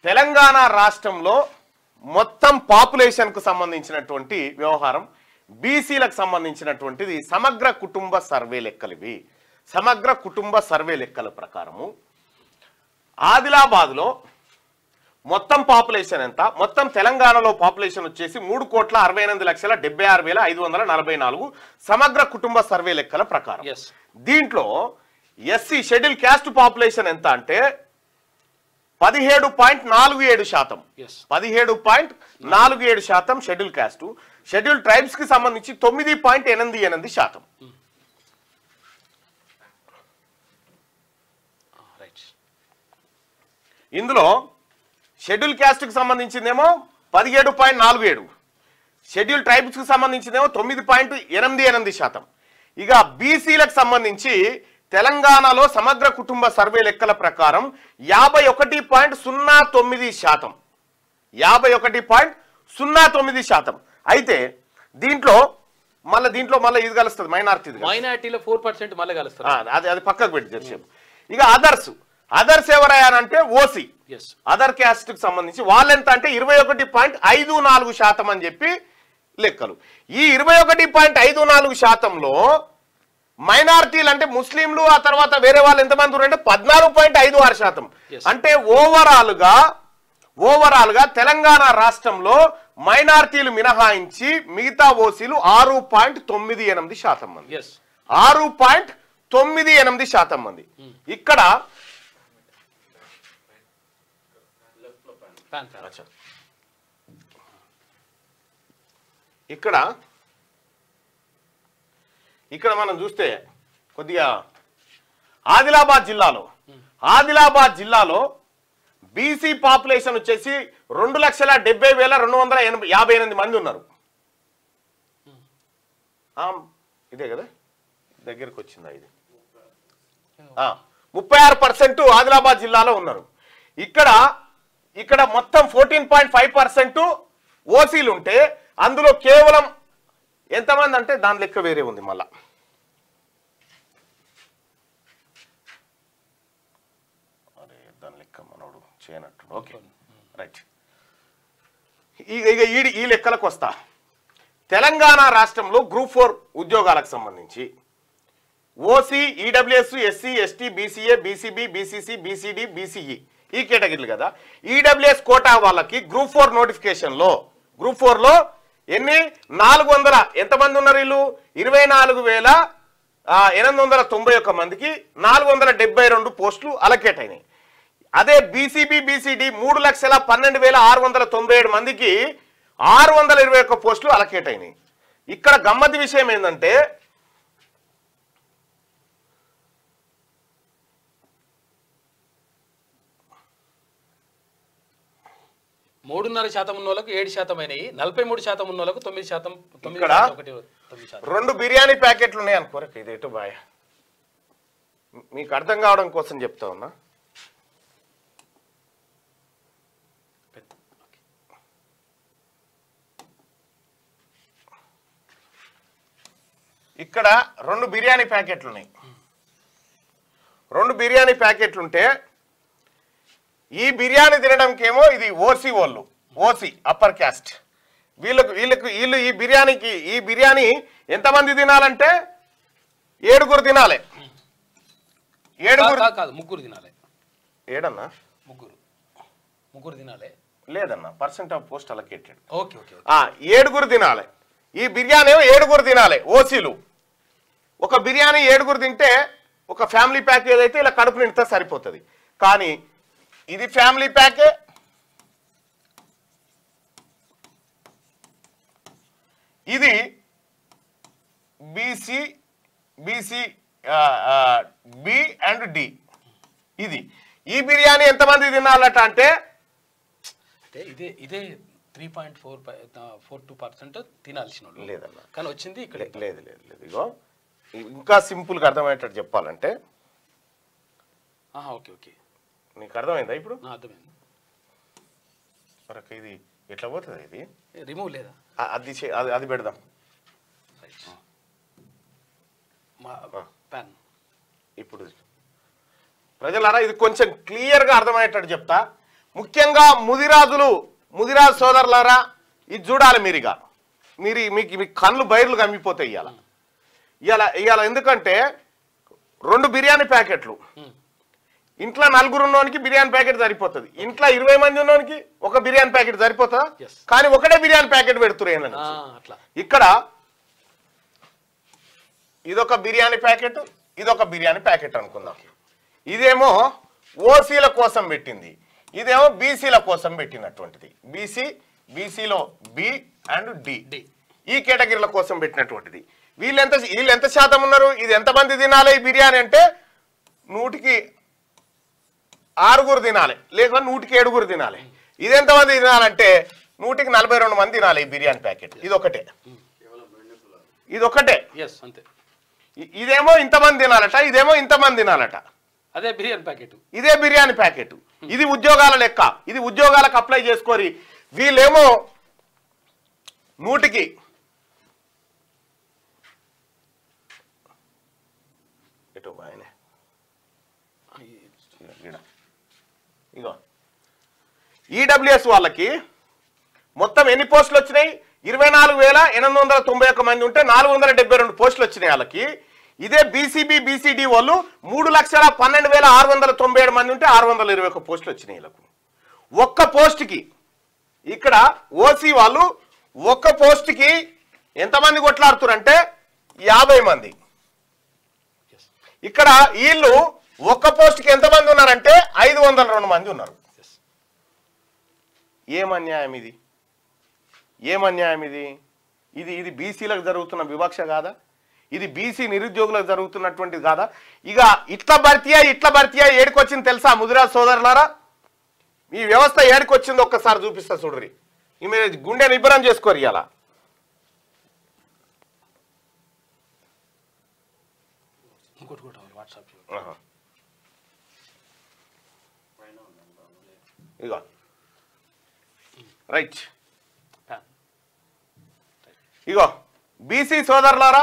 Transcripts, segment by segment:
తెలంగాణ రాష్ట్రంలో మొత్తం పాపులేషన్ కు సంబంధించినటువంటి వ్యవహారం బీసీలకు సంబంధించినటువంటిది సమగ్ర కుటుంబ సర్వే లెక్కలు ఇవి. సమగ్ర కుటుంబ సర్వే లెక్కల ప్రకారము ఆదిలాబాద్లో మొత్తం పాపులేషన్ ఎంత? మొత్తం తెలంగాణలో పాపులేషన్ వచ్చేసి 3,68,76,544 సమగ్ర కుటుంబ సర్వే లెక్కల ప్రకారం. దీంట్లో ఎస్సీ షెడ్యూల్ క్యాస్ట్ పాపులేషన్ ఎంత అంటే 17.47%. 17.47% షెడ్యూల్ క్యాస్ట్. షెడ్యూల్ ట్రైబ్స్ కి సంబంధించి 9.88%. ఇందులో షెడ్యూల్ క్యాస్ట్ కి సంబంధించిందేమో 17.47, షెడ్యూల్ ట్రైబ్స్ కి సంబంధించిందేమో 9.88%. ఇక బీసీలకు సంబంధించి తెలంగాణలో సమగ్ర కుటుంబ సర్వే లెక్కల ప్రకారం 51.09%. 51.09%. అయితే దీంట్లో మళ్ళీ ఇది కలుస్తుంది, మైనారిటీలో 4% మళ్ళీ కలుస్తారు. అది పక్కకు పెట్టి చెప్పు. ఇక అదర్స్ ఎవరయ్యానంటే ఓసీ, అదర్ క్యాస్ట్ కి సంబంధించి వాళ్ళెంత అంటే 21.54% అని చెప్పి లెక్కలు. ఈ 21.54%లో మైనారిటీలు అంటే ముస్లింలు ఆ తర్వాత వేరే వాళ్ళు ఎంతమంది ఉన్నారంటే 14.56%. అంటే ఓవరాల్ గా తెలంగాణ రాష్ట్రంలో మైనారిటీలు మినహాయించి మిగతా ఓసీలు 6.98% మంది. 6.98% మంది. ఇక్కడ మనం చూస్తే కొద్దిగా ఆదిలాబాద్ జిల్లాలో బీసీ పాపులేషన్ వచ్చేసి 2,70,258 మంది ఉన్నారు. ఇదే కదా దగ్గరకు వచ్చిందా? ఇది 36% ఆదిలాబాద్ జిల్లాలో ఉన్నారు. ఇక్కడ మొత్తం 14.5% ఓసీలు ఉంటే అందులో కేవలం ఎంతమంది అంటే దాని లెక్క వేరే ఉంది. మళ్ళా దాని లెక్క మనోడు చేయనట్టు. Okay right. ఈ లెక్కలకు వస్తా. తెలంగాణ రాష్ట్రంలో గ్రూప్ 4 ఉద్యోగాలకు సంబంధించి OC, EWS, SC, ST, BCA, BCB, BCC, BCD, BCE ఈ కేటగిరీలు కదా. ఈడబ్ల్యూఎస్ కోటా వాళ్ళకి గ్రూప్ 4 నోటిఫికేషన్ లో గ్రూప్ 4లో ఎన్ని 400 ఎంతమంది ఉన్నారు? వీళ్ళు 24,891 మందికి 472 పోస్టులు అలకేట్ అయినాయి. అదే బీసీబీ, బీసీడీ 3,12,697 మందికి 621 పోస్టులు అలకేట్ అయినాయి. ఇక్కడ గమ్మతి విషయం ఏంటంటే 3.5% ఉన్న వాళ్ళకు 7% అయినాయి. 43% ఉన్న వాళ్ళకు 9%. ఇక్కడ 2 బిర్యానీ ప్యాకెట్లు ఉన్నాయి అనుకోరు. ఇది ఎటు బాయ్ మీకు అర్థం కావడం కోసం చెప్తా ఉన్నా. ఇక్కడ 2 బిర్యానీ ప్యాకెట్లు ఉన్నాయి. 2 బిర్యానీ ప్యాకెట్లుంటే ఈ బిర్యానీ తినడంకేమో ఇది ఓసీ వాళ్ళు, ఓసీ అప్పర్ క్యాస్ట్. వీళ్ళు ఈ బిర్యానీ ఎంతమంది తినాలంటే 7 తినాలి. 7 కాదు 3 తినాలి. 7 ముగ్గురు తినాలి లేదన్నా, percent of post allocated. Okay 7 తినాలి. ఈ బిర్యానీ 7 తినాలి ఓసీలు. ఒక బిర్యానీ 7 తింటే ఒక ఫ్యామిలీ ప్యాక్ ఏదైతే ఇలా కడుపు నిండితే సరిపోతుంది. కానీ ఇది ఫ్యామిలీ ప్యాకే, ఇది బీసీ బి అండ్ డి. ఈ బిర్యానీ ఎంతమంది తినాలట అంటే ఇదే 3.42% తినాల్సిన లేదన్న. కానీ వచ్చింది ఇక్కడ లేదు. ఇగో ఇంకా సింపుల్గా అర్థమయ్యేటట్టు చెప్పాలంటే ఓకే నీకు అర్థమైందా ఇప్పుడు? అర్థమైంది. ఇది ఎట్లా పోతుంది? ఇది రిమూవ్ లేదా? అది పెడదాం. ఇప్పుడు ప్రజలారా ఇది కొంచెం క్లియర్గా అర్థమయ్యేటట్టు చెప్తా. ముఖ్యంగా ముదిరాజు సోదరులారా ఇది చూడాలి మీరుగా మీకు కళ్ళు బైర్లు కమ్మిపోతాయి ఇవాళ ఎందుకంటే 2 బిర్యానీ ప్యాకెట్లు ఇంట్లో 4 ఉన్నోనికి బిర్యానీ ప్యాకెట్ సరిపోతుంది ఇంట్లో 20 మంది ఉన్నోనికి ఒక బిర్యానీ ప్యాకెట్ సరిపోతుందా కానీ ఒకటే బిర్యానీ ప్యాకెట్ పెడుతున్నారు ఇక్కడ ఇదొక బిర్యానీ ప్యాకెట్ అనుకుందాం ఇదేమో ఓసీల కోసం పెట్టింది ఇదేమో బీసీల కోసం పెట్టినటువంటిది బీసీలో బి అండ్ డి ఈ కేటగిరీల కోసం పెట్టినటువంటిది వీళ్ళు ఎంత శాతం ఉన్నారు ఇది ఎంతమంది తినాలి ఈ బిర్యానీ అంటే 100కి 6 తినాలి లేక 100కి 7 తినాలి ఇది ఎంతమంది తినాలంటే 100కి 42 మంది తినాలి ఈ బిర్యానీ ప్యాకెట్ ఇదొకటే ఇదేమో ఇంతమంది తినాలట ఇదేమో ఇంతమంది తినాలట ఇదే బిర్యానీ ప్యాకెట్ ఇది ఉద్యోగాల లెక్క ఇది ఉద్యోగాలకు అప్లై చేసుకోరి వీళ్ళేమో 100కి ఇగో ఈడబ్ల్యూఎస్ వాళ్ళకి మొత్తం ఎన్ని పోస్టులు వచ్చినాయి 24,891 మంది ఉంటే 472 పోస్టులు వచ్చినాయి వాళ్ళకి ఇదే బీసీబీ బీసీడీ వాళ్ళు 3,12,697 మంది ఉంటే 621 పోస్టులు వచ్చినాయి వీళ్ళకు ఒక్క పోస్ట్కి ఇక్కడ ఓసీ వాళ్ళు ఒక్క పోస్ట్కి ఎంతమంది కొట్లాడుతారంటే 50 మంది ఇక్కడ వీళ్ళు ఒక్క పోస్ట్కి ఎంతమంది ఉన్నారంటే 502 మంది ఉన్నారు ఏమన్యాయం ఇది బీసీలకు జరుగుతున్న వివక్ష కాదా ఇది బీసీ నిరుద్యోగులకు జరుగుతున్నటువంటిది కాదా ఇక ఇట్లా భర్తీ ఏడుకొచ్చింది తెలుసా ముదిరాజు సోదరులారా ఈ వ్యవస్థ ఏడుకొచ్చింది ఒక్కసారి చూపిస్తా చూడరి ఈమె గుండె నిబ్బరం చేసుకోరు ఇవాళ ఇగో రైట్ ఇగో బీసీ సోదరులారా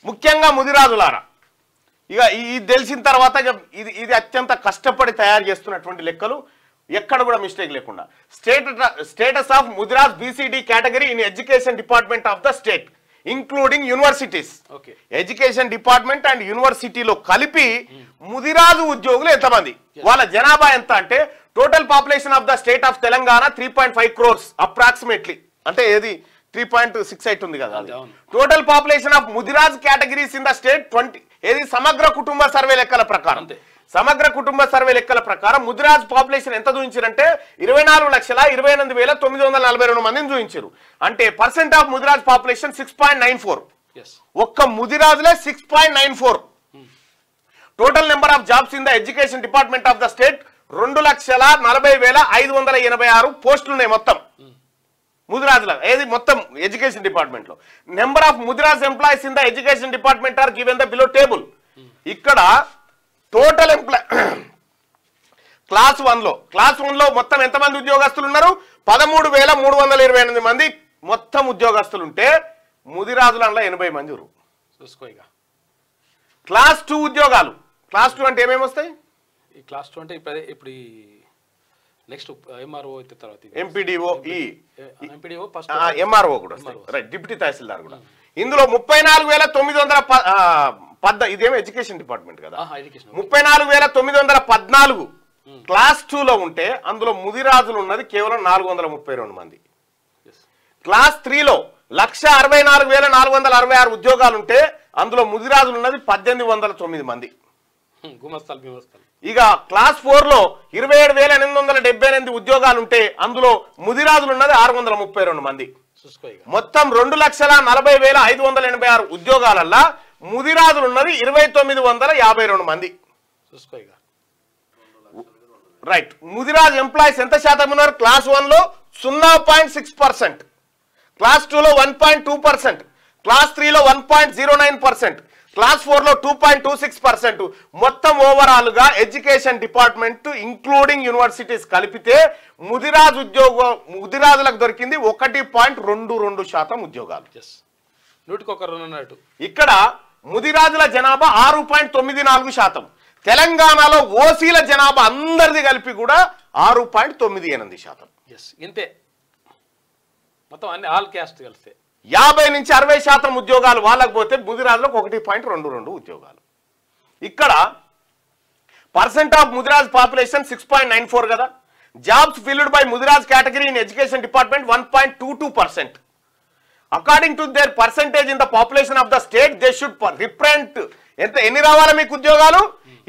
ముఖ్యంగా ముదిరాజులారా ఇక ఇది తెలిసిన తర్వాత ఇది అత్యంత కష్టపడి తయారు చేస్తున్నటువంటి లెక్కలు ఎక్కడ కూడా మిస్టేక్ లేకుండా status of Mudiraj BCD category in education department of the state including universities education department and యూనివర్సిటీలో కలిపి ముదిరాజు ఉద్యోగులు ఎంతమంది వాళ్ళ జనాభా ఎంత అంటే total population of the state of Telangana 3.5 crores approximately అంటే ఏది 3.68 ఉంది కదా total population of Mudiraj categories in the state 20 ఏది సమగ్ర కుటుంబ సర్వే లెక్కల ప్రకారం ముదిరాజ్ పాపులేషన్ ఎంత చూపించారంటే 24,28,942 మందిని చూపించారు అంటే పర్సెంట్ ఆఫ్ ముదిరాజ్ పాపులేషన్ 6.94 ఒక్క ముదిరాజులే 6.94 total number of jobs in the education department of the state 2,40,586 పోస్టులు ఉన్నాయి మొత్తం ముదిరాజుల ఏది మొత్తం ఎడ్యుకేషన్ డిపార్ట్మెంట్ లో number of Mudiraj employees in the education department are given the below table ఇక్కడ టోటల్ క్లాస్ 1 లో మొత్తం ఎంతమంది ఉద్యోగస్తులు ఉన్నారు 13,328 మంది మొత్తం ఉద్యోగస్తులు ఉంటే ముదిరాజులలో 80 మంది చూసుకో క్లాస్ 2 ఉద్యోగాలు క్లాస్ 2 అంటే ఏమేమి వస్తాయి ఈ క్లాస్ 2 అంటే ఇప్పుడు నెక్స్ట్ ఎంఆర్ఓ అయితే తర్వాత ఎంపీడీఓ ఎంపీడీఓ ఫస్ట్ ఎంఆర్ఓ కూడా రైట్ డిప్యూటీ తహసీల్దార్ కూడా ఇందులో 34,914 ఇదేమో ఎడ్యుకేషన్ డిపార్ట్మెంట్ కదా 34,914 క్లాస్ 2 లో ఉంటే అందులో ముదిరాజులు ఉన్నది కేవలం 432 మంది క్లాస్ 3 లో 1,64,466 ఉద్యోగాలు ఉంటే అందులో ముదిరాజులు ఉన్నది 1,809 మంది ఇక క్లాస్ 4 లో 27,878 ఉద్యోగాలు ఉంటే అందులో ముదిరాజులు ఉన్నది 632 మంది మొత్తం 2,40,586 ఉద్యోగాలల్లా ముదిరాజులు ఉన్నది 2,952 మంది రైట్ ముదిరాజ్ ఎంప్లాయీస్ ఎంత శాతం ఉన్నారు క్లాస్ 1 లో 0.6%, క్లాస్ 2 లో 1.2%, క్లాస్ 3 లో 1.09%, క్లాస్ 4 లో 2.26%. మొత్తం ఓవరాల్ గా ఎడ్యుకేషన్ డిపార్ట్మెంట్ ఇంక్లూడింగ్ యూనివర్సిటీస్ కలిపితే ముదిరాజులకు దొరికింది 1.22% ఉద్యోగాలు. ఇక్కడ ముదిరాజుల జనాభా 6.94%. తెలంగాణలో ఓసీల జనాభా అందరిది కలిపి కూడా 6.98%. ఎస్ ఇంతే మొత్తం అన్ని ఆల్ క్యాస్ట్ కలిస్తే 50 నుంచి 60% ఉద్యోగాలు వాళ్ళకి పోతే ముదిరాజులకు 1.22 ఉద్యోగాలు. ఇక్కడ పర్సెంట్ ఆఫ్ ముదిరాజ్ పాపులేషన్ 6.94 కదా. Jobs field by Mudiraj category in education department 1.22%. According to their percentage in the population of the state they should represent ఎన్ని రావాలి మీకు ఉద్యోగాలు?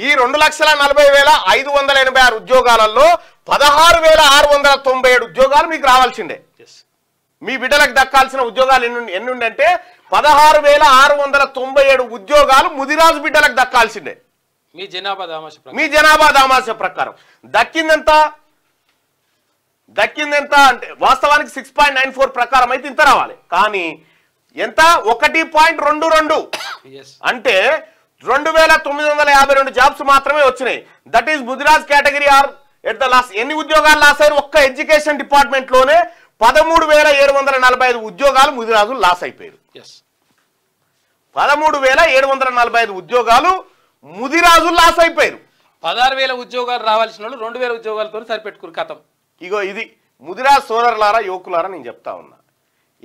ఈ 2,40,586 ఉద్యోగాలలో 16,697 ఉద్యోగాలు మీకు రావాల్సిందే. మీ బిడ్డలకు దక్కాల్సిన ఉద్యోగాలు ఎన్ని ఉండంటే 16,697 ఉద్యోగాలు ముదిరాజు బిడ్డలకు దక్కాల్సిందే మీ జనాభా దామాష ప్రకారం. దక్కిందెంత అంటే వాస్తవానికి 6.94 ప్రకారం అయితే ఇంత రావాలి. కానీ ఎంత? 1.22 అంటే 2,952 జాబ్స్ మాత్రమే వచ్చినాయి. That is Mudiraj category are at the last. ఎన్ని ఉద్యోగాలు లాస్ అయ్యారు? ఒక్క ఎడ్యుకేషన్ డిపార్ట్మెంట్ లోనే 13,745 ఉద్యోగాలు ముదిరాజులు లాస్ అయిపోయారు. 13,745 ఉద్యోగాలు ముదిరాజులు లాస్ అయిపోయారు. 16,000 ఉద్యోగాలు రావాల్సిన వాళ్ళు 2,000 ఉద్యోగాలతో సరిపెట్టుకురు కథం. ఇగో ఇది ముదిరాజ్ సోదరులారా, యువకులారా, నేను చెప్తా ఉన్నా.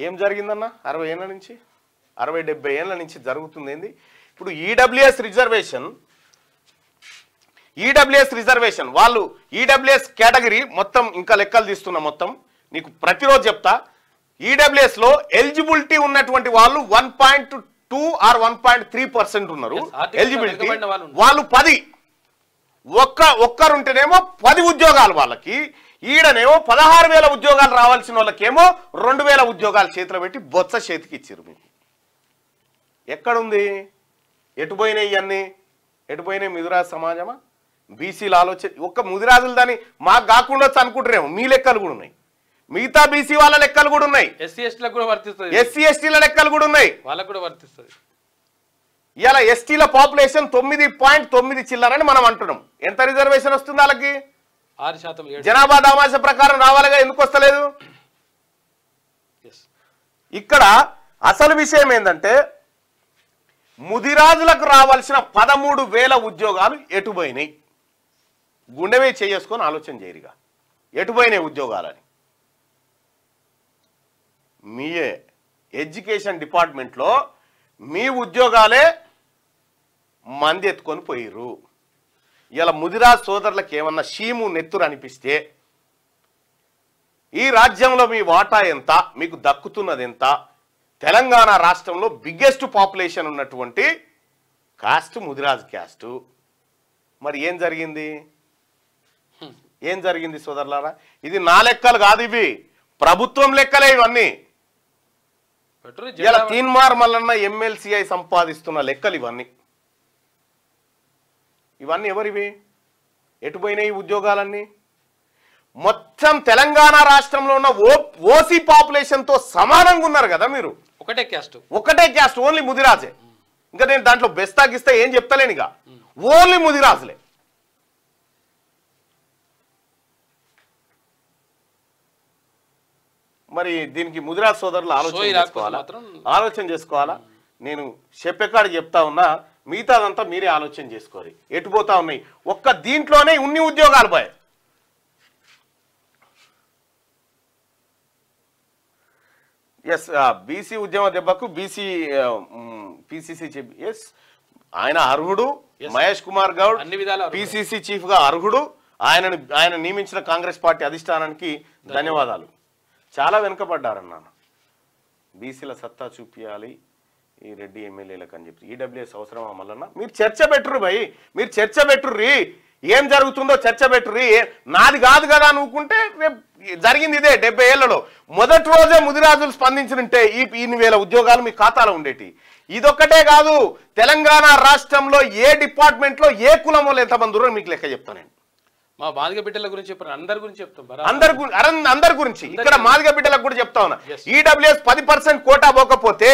ఏం జరిగిందన్న 60 ఏళ్ళ నుంచి 60-70 ఏళ్ళ నుంచి జరుగుతుంది ఏంది? ఇప్పుడు ఈడబ్ల్యూఎస్ రిజర్వేషన్ వాళ్ళు ఈడబ్ల్యూఎస్ కేటగిరీ మొత్తం ఇంకా లెక్కలు తీస్తున్నా. మొత్తం నీకు ప్రతిరోజు చెప్తా. ఈడబ్ల్యూఎస్ లో ఎలిజిబిలిటీ ఉన్నటువంటి వాళ్ళు 1.2 ఆర్ 1.3% ఉన్నారు. ఎలిజిబిలిటీ వాళ్ళు 10. ఒక్కరుంటేనేమో 10 ఉద్యోగాలు వాళ్ళకి. ఈడనేమో 16,000 ఉద్యోగాలు రావాల్సిన వాళ్ళకేమో 2,000 ఉద్యోగాలు చేతిలో పెట్టి బొత్స చేతికి ఇచ్చారు. మీకు ఎక్కడుంది? ఎటుపోయినాయి ఇవన్నీ? ఎటుపోయినాయి ముదిరాజు సమాజమా? బీసీలు ఆలోచన ఒక్క ముదిరాజులు దాన్ని మాకు కాకుండా అనుకుంటారేమో. మీ లెక్కలు కూడా ఉన్నాయి, మిగతా బీసీ వాళ్ళ లెక్కలు కూడా ఉన్నాయి, ఎస్సీ ఎస్టీల లెక్కలు కూడా ఉన్నాయి, వాళ్ళకు కూడా వర్తిస్తుంది. ఇలా ఎస్టీల పాపులేషన్ 9.9 చిల్లరని మనం అంటున్నాం. ఎంత రిజర్వేషన్ వస్తుంది వాళ్ళకి? 6%. జనాభా దామాష ప్రకారం రావాలిగా, ఎందుకు వస్తలేదు? ఇక్కడ అసలు విషయం ఏంటంటే ముదిరాజులకు రావాల్సిన 13,000 ఉద్యోగాలు ఎటుపోయినాయి? గుండెవే చేసుకొని ఆలోచన చేయరుగా ఎటుపోయినాయి ఉద్యోగాలని. మీయే ఎడ్యుకేషన్ డిపార్ట్మెంట్లో మీ ఉద్యోగాలే మంది ఎత్తుకొని పోయిర్రు. ఇలా ముదిరాజ్ సోదరులకు ఏమన్నా షీము నెత్తురు అనిపిస్తే ఈ రాజ్యంలో మీ వాటా ఎంత, మీకు దక్కుతున్నది ఎంత? తెలంగాణ రాష్ట్రంలో బిగ్గెస్ట్ పాపులేషన్ ఉన్నటువంటి కాస్ట్ ముదిరాజ్ క్యాస్ట్. మరి ఏం జరిగింది? సోదరులారా? ఇది నా లెక్కలు కాదు, ఇవి ప్రభుత్వం లెక్కలే ఇవన్నీ. ఇలా తీన్మార్ మల్లన్న ఎమ్మెల్సీఐ సంపాదిస్తున్న లెక్కలు ఇవన్నీ. ఎవరివి? ఎటుపోయినాయి ఉద్యోగాలన్నీ? మొత్తం తెలంగాణ రాష్ట్రంలో ఉన్న ఓసీ పాపులేషన్ తో సమానంగా ఉన్నారు కదా మీరు. ఒకటే క్యాస్ట్ ఓన్లీ ముదిరాజే. ఇంకా నేను దాంట్లో బెస్తాగిస్తే ఏం చెప్తలేను. ఇక ఓన్లీ ముదిరాజులే. మరి దీనికి ముదిరాజ్ సోదరులు ఆలోచన చేసుకోవాలా? నేను చెప్పేకాడికి చెప్తా ఉన్నా, మిగతాదంతా మీరే ఆలోచన చేసుకోవాలి. ఎటుపోతా ఉన్నాయి? ఒక్క దీంట్లోనే ఉన్ని ఉద్యోగాలు పోయాయి. ఎస్, బీసీ ఉద్యమ దెబ్బకు పిసిసి ఎస్ ఆయన అర్హుడు. మహేష్ కుమార్ గౌడ్ పిసిసి చీఫ్ గా అర్హుడు. ఆయన నియమించిన కాంగ్రెస్ పార్టీ అధిష్టానానికి ధన్యవాదాలు. చాలా వెనుకబడ్డారన్నాను. బీసీల సత్తా చూపించాలి ఈ రెడ్డి ఎమ్మెల్యేలకు అని చెప్పి. ఈడబ్ల్యూఎస్ అవసరమా మల్లన్న? మీరు చర్చ పెట్టుర్రు భయ్, మీరు చర్చ పెట్టుర్రి. ఏం జరుగుతుందో చర్చ పెట్టుర్రి. నాది కాదు కదా అనుకుంటే రేపు జరిగింది ఇదే. 70 ఏళ్లలో మొదటి రోజే ముదిరాజులు స్పందించుంటే ఇన్ని వేల ఉద్యోగాలు మీ ఖాతాలో ఉండేటి. ఇదొక్కటే కాదు, తెలంగాణ రాష్ట్రంలో ఏ డిపార్ట్మెంట్ లో ఏ కులం వాళ్ళు ఎంతమంది ఉన్నారో మీకు లెక్క చెప్తాను నేను. మా మాదిగ బిడ్డల గురించి చెప్పారు, అందరి గురించి చెప్తాం. అందరి గురించి ఇక్కడ మాదిగ బిడ్డలకు కూడా చెప్తా ఉన్నా. ఈడబ్ల్యూఎస్ 10% కోటా పోకపోతే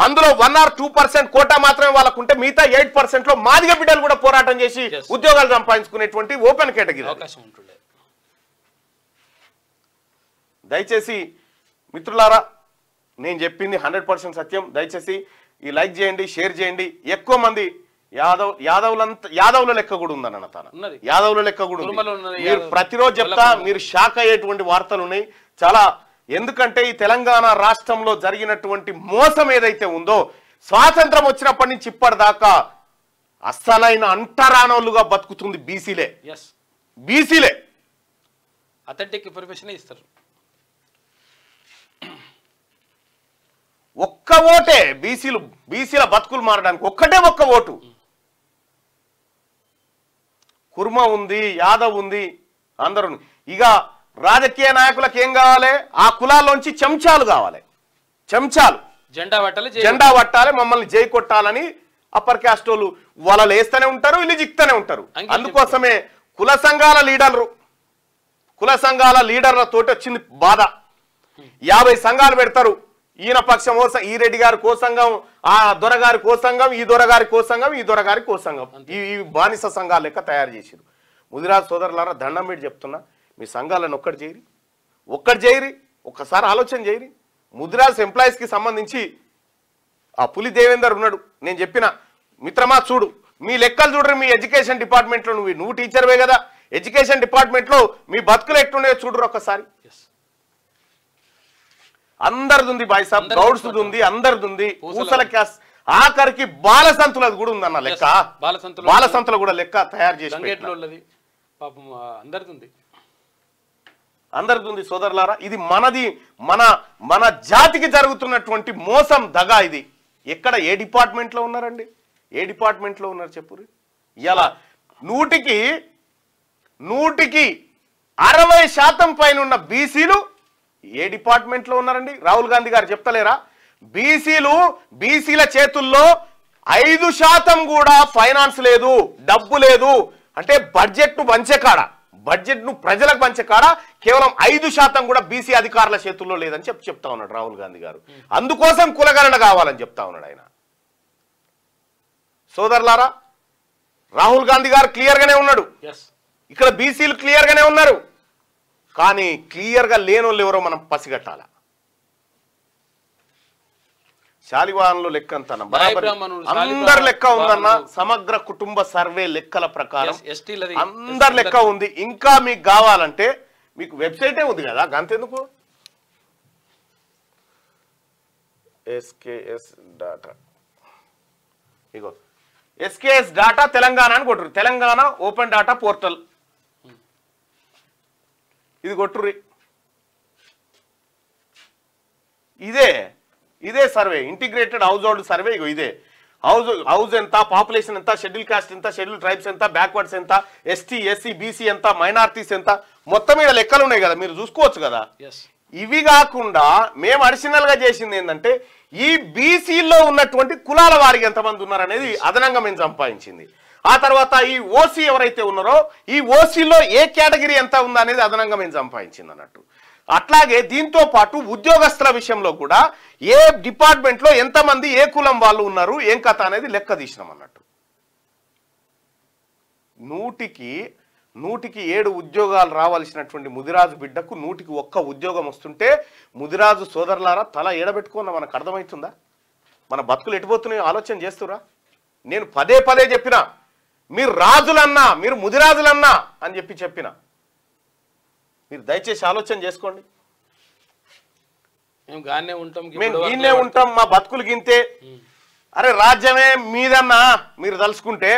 అందులో 1 or 2% కోటా మాత్రమే వాళ్ళకు ఉంటే మిగతా 8% లో మాదిగ బిడ్డలు కూడా పోరాటం చేసి ఉద్యోగాలు సంపాదించుకునేటువంటి ఓపెన్ కేటగిరీ అవకాశం ఉంటుండే. దయచేసి మిత్రులారా, నేను చెప్పింది 100% సత్యం. దయచేసి ఈ లైక్ చేయండి, షేర్ చేయండి. ఎక్కువ మంది యాదవుల లెక్క కూడా ఉందన్న తన ఉన్నది. యాదవుల లెక్క కూడా కురుమలో ఉంది. ఉన్నది, మీరు యాదవ్ ప్రతిరోజు చెప్తా మీరు షాక్ అయ్యేటువంటి వార్తలు ఉన్నాయి చాలా. ఎందుకంటే ఈ తెలంగాణ రాష్ట్రంలో జరిగినటువంటి మోసం ఏదైతే ఉందో స్వాతంత్రం వచ్చినప్పటి నుంచి ఇప్పటిదాకా అస్సలైన అంటరానోళ్ళుగా బతుకుతుంది బీసీలే. అథెంటిక్ ఇన్ఫర్మేషన్ ఇస్తారు. ఒక్క ఓటే బీసీల బతుకులు మారడానికి ఒక్క ఓటు. కుర్మ ఉంది, యాదవ్ ఉంది, అందరూ. ఇక రాజకీయ నాయకులకు ఏం కావాలి? ఆ కులాల్లోంచి చెంచాలు కావాలి. చెంచాలు జెండా పట్టాలి, మమ్మల్ని జై కొట్టాలని అప్పర్ క్యాస్ట్ వాళ్ళు వాళ్ళు వేస్తూనే ఉంటారు, వీళ్ళు జిక్తూనే ఉంటారు. అందుకోసమే కుల సంఘాల లీడర్లతోటి వచ్చింది బాధ. 50 సంఘాలు పెడతారు. ఈయన పక్షం ఈ రెడ్డి గారి కోసంగం, ఆ దొరగారి కోసంగం, ఈ దొరగారి కోసంగం, ఈ దొరగారి కోసంగం, ఈ బానిస సంఘాలు లెక్క తయారు చేసారు. ముదిరాజు సోదరులారా దండం పెట్టి చెప్తున్నా, మీ సంఘాలను ఒక్కటి చేయరి, ఒక్కసారి ఆలోచన చేయరి. ముదిరాజు ఎంప్లాయీస్కి సంబంధించి ఆ పులి దేవేందర్ ఉన్నాడు. నేను చెప్పిన మిత్రమా చూడు, మీ లెక్కలు చూడరు. మీ ఎడ్యుకేషన్ డిపార్ట్మెంట్లో నువ్వు టీచర్వే కదా, ఎడ్యుకేషన్ డిపార్ట్మెంట్లో మీ బతుకులు ఎట్లున్నాయో చూడరు ఒక్కసారి. అందరిది ఉంది బాయ్ సాబ్, గౌడ్స్ ఉంది, అందరిది ఉంది. పూసల క్యాస్ ఆఖరికి బాలసంతులది కూడా ఉందన్న లెక్క. బాలసంతుల కూడా లెక్క తయారు చేసి అందరిది ఉంది సోదరులారా. ఇది మన జాతికి జరుగుతున్నటువంటి మోసం దగా. ఇది ఎక్కడ ఏ డిపార్ట్మెంట్లో ఉన్నారండి? ఏ డిపార్ట్మెంట్లో ఉన్నారు చెప్పురు? ఇలా 100కి 60% పైన ఉన్న బీసీలు ఏ డిపార్ట్మెంట్లో ఉన్నారండి? రాహుల్ గాంధీ గారు చెప్తలేరా? బీసీల చేతుల్లో 5% కూడా ఫైనాన్స్ లేదు, డబ్బు లేదు. అంటే బడ్జెట్ను ప్రజలకు పంచే కాడ కేవలం 5% కూడా బీసీ అధికారుల చేతుల్లో లేదని చెప్తా ఉన్నాడు రాహుల్ గాంధీ గారు. అందుకోసం కులగణన కావాలని చెప్తా ఉన్నాడు ఆయన. సోదరులారా, రాహుల్ గాంధీ గారు క్లియర్గానే ఉన్నాడు, ఇక్కడ బీసీలు క్లియర్గానే ఉన్నారు. కానీ క్లియర్గా లేనోళ్ళు ఎవరో మనం పసిగట్టాల. శాలివాహన్లో లెక్క అంత అందరి లెక్క ఉందన్న. సమగ్ర కుటుంబ సర్వే లెక్కల ప్రకారం అందరి లెక్క ఉంది. ఇంకా మీకు కావాలంటే మీకు వెబ్సైటే ఉంది కదా, గంతెందుకు? SKS డాటా, ఇగో SKS డాటా తెలంగాణ అని కొట్టుర్రి. తెలంగాణ ఓపెన్ డాటా పోర్టల్ ఇది కొట్టుర్రి. ఇదే survey, integrated house hold survey. ఇగో ఇదే హౌస్ ఎంత, పాపులేషన్ ఎంత, షెడ్యూల్ కాస్ట్ ఎంత, షెడ్యూల్ ట్రైబ్స్ ఎంత, బ్యాక్వర్డ్స్ ఎంత, ST SC BC ఎంత, మైనారిటీస్ ఎంత, మొత్తం మీద లెక్కలు ఉన్నాయి కదా, మీరు చూసుకోవచ్చు కదా. ఇవి కాకుండా మేము అడిషనల్ గా చేసింది ఏంటంటే ఈ బీసీలో ఉన్నటువంటి కులాల వారికి ఎంతమంది ఉన్నారనేది అదనంగా మేము సంపాదించింది. ఆ తర్వాత ఈ ఓసీ ఎవరైతే ఉన్నారో ఈ ఓసీలో ఏ కేటగిరీ ఎంత ఉందా అనేది అదనంగా మేము సంపాదించింది అన్నట్టు. అట్లాగే దీంతో పాటు ఉద్యోగస్తుల విషయంలో కూడా ఏ డిపార్ట్మెంట్లో ఎంతమంది ఏ కులం వాళ్ళు ఉన్నారు ఏం కథ అనేది లెక్క తీసినాం అన్నట్టు. 100కి 7 ఉద్యోగాలు రావాల్సినటువంటి ముదిరాజు బిడ్డకు 100కి 1 ఉద్యోగం వస్తుంటే ముదిరాజు సోదరులారా తల ఏడబెట్టుకున్న మనకు అర్థమవుతుందా? మన బతుకులు ఎటుపోతున్నాయో ఆలోచన చేస్తురా? నేను పదే చెప్పిన, మీరు రాజులన్నా, మీరు ముదిరాజులన్నా అని చెప్పిన, మీరు దయచేసి ఆలోచన చేసుకోండి. మేము గీనే ఉంటాం, మా బతుకులు గింతే. అరే రాజ్యమే మీదన్నా మీరు తలుసుకుంటే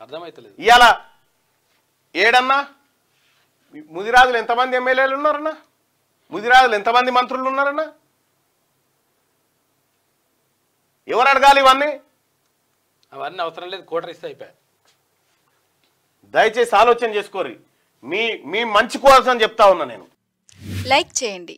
అర్థమైతలేదు. ఇవాళ ఏడన్నా ముదిరాజులు ఎంతమంది ఎమ్మెల్యేలు ఉన్నారన్నా? ముదిరాజులు ఎంతమంది మంత్రులు ఉన్నారన్నా? ఎవరు అడగాలి ఇవన్నీ? అవన్నీ అవసరం లేదు, కోటరిస్తే అయిపోయాయి. దయచేసి ఆలోచన చేసుకోరి. మీ మంచి కోసం చెప్తా ఉన్నా నేను. లైక్ చేయండి,